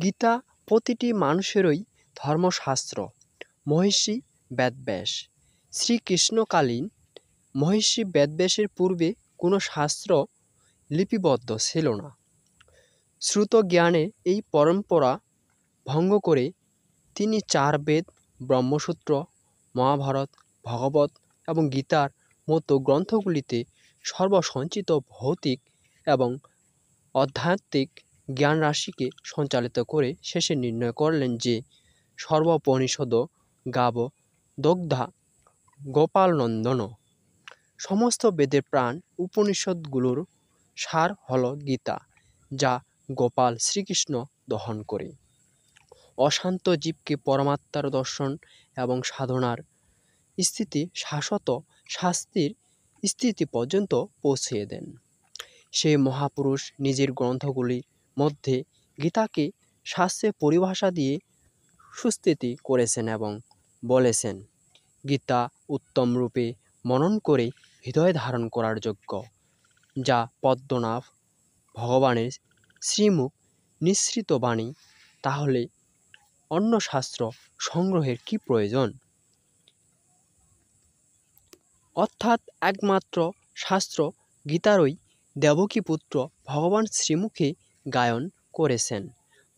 গীতা প্রতিটি মানুষেরই ধর্মশাস্ত্র। মহর্ষি বেদব্যাস। শ্রীকৃষ্ণকালীন মহর্ষি বেদব্যাসের পূর্বে কোনো শাস্ত্র লিপিবদ্ধ ছিল না। শ্রুত জ্ঞানের এই পরম্পরা ভঙ্গ করে তিনি 4 বেদ, ব্রহ্মসূত্র, মহাভারত, ভাগবত এবং গীতার মতো গ্রন্থগুলিতে সর্বসঞ্চিত ভৌতিক এবং আধ্যাত্মিক জ্ঞানরাশিকে সঞ্চালিত করে শেষে নির্ণয় করলেন যে সর্বোপনিষদ গাব দগ্ধা গোপালনন্দন। সমস্ত বেদের প্রাণ উপনিষদগুলোর সার হল গীতা, যা গোপাল শ্রীকৃষ্ণ দহন করে অশান্ত জীবকে পরমাত্মার দর্শন এবং সাধনার স্থিতি শাশ্বত শাস্তির স্থিতি পর্যন্ত পৌঁছিয়ে দেন। সেই মহাপুরুষ নিজের গ্রন্থগুলির মধ্যে গীতাকে শাস্ত্রের পরিভাষা দিয়ে সুস্থিতি করেছেন এবং বলেছেন, গীতা উত্তম রূপে মনন করে হৃদয়ে ধারণ করার যোগ্য, যা পদ্মনাভ ভগবানের শ্রীমুখ নিঃসৃত বাণী। তাহলে অন্য শাস্ত্র সংগ্রহের কি প্রয়োজন? অর্থাৎ একমাত্র শাস্ত্র গীতারই দেবকীপুত্র ভগবান শ্রীমুখে গায়ন করেছেন।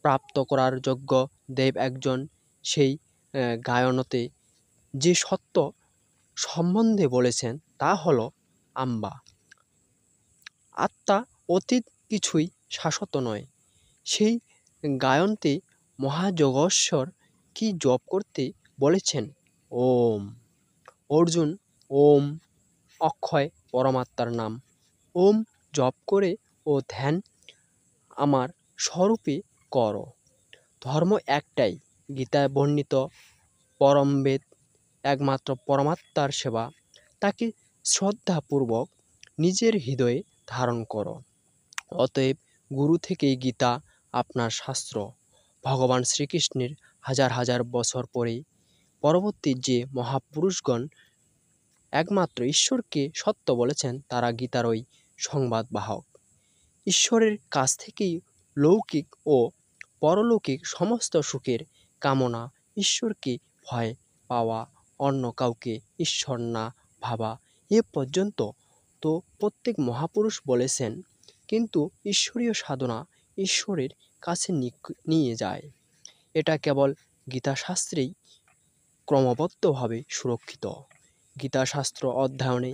প্রাপ্ত করার যোগ্য দেব একজন। সেই গায়নতে যে সত্য সম্বন্ধে বলেছেন তা হল আম্বা। আত্মা অতীত কিছুই শাশ্বত নয়। সেই গায়নতে মহাযোগেশ্বর কি জপ করতে বলেছেন? ওম। অর্জুন, ওম অক্ষয় পরমাত্মার নাম। ওম জপ করে ও ধ্যান আমার স্বরূপে কর। ধর্ম একটাই, গীতায় বর্ণিত পরমবেদ, একমাত্র পরমাত্মার সেবা। তাকে শ্রদ্ধাপূর্বক নিজের হৃদয়ে ধারণ করো। অতএব গুরু থেকেই গীতা আপনার শাস্ত্র। ভগবান শ্রীকৃষ্ণের হাজার হাজার বছর পরে পরবর্তী যে মহাপুরুষগণ একমাত্র ঈশ্বরকে সত্য বলেছেন, তারা গীতারই সংবাদবাহক। ঈশ্বরের কাছ থেকেই লৌকিক ও পরলৌকিক সমস্ত সুখের কামনা, ঈশ্বরকে ভয় পাওয়া, অন্য কাউকে ঈশ্বর না ভাবা এ পর্যন্ত তো প্রত্যেক মহাপুরুষ বলেছেন। কিন্তু ঈশ্বরীয় সাধনা ঈশ্বরের কাছে নিয়ে যায়, এটা কেবল গীতাশাস্ত্রেই ক্রমবদ্ধভাবে সুরক্ষিত। গীতাশাস্ত্র অধ্যয়নে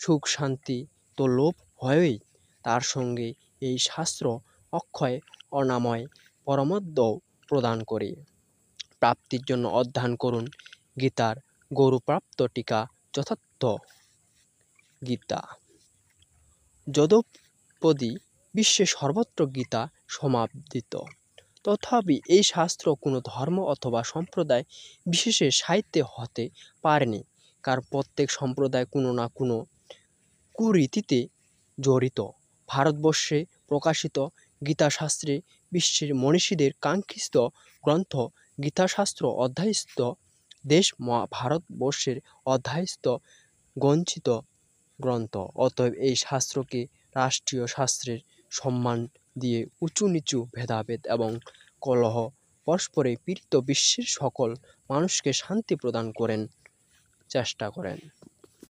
সুখ শান্তি তো লোভ হয়ই, তার সঙ্গে এই শাস্ত্র অক্ষয় অনাময় পরমোদ্যও প্রদান করে। প্রাপ্তির জন্য অধ্যয়ন করুন গীতার গৌরপ্রাপ্ত টিকা যথার্থ। গীতা যদুপদি বিশ্বে সর্বত্র গীতা সমাদৃত। তথাপি এই শাস্ত্র কোনো ধর্ম অথবা সম্প্রদায় বিশেষের সাহিত্যে হতে পারেনি, কারণ প্রত্যেক সম্প্রদায় কোনো না কোনো কুরীতিতে জড়িত। ভারতবর্ষে প্রকাশিত গীতাশাস্ত্রে বিশ্বের মনীষীদের কাঙ্ক্ষিত গ্রন্থ গীতাশাস্ত্র অধ্যায়স্থ দেশ ভারতবর্ষের অধ্যায়স্থ গঞ্চিত গ্রন্থ। অতএব এই শাস্ত্রকে রাষ্ট্রীয় শাস্ত্রের সম্মান দিয়ে উঁচু নিচু ভেদাভেদ এবং কলহ পরস্পরে পীড়িত বিশ্বের সকল মানুষকে শান্তি প্রদান করেন চেষ্টা করেন।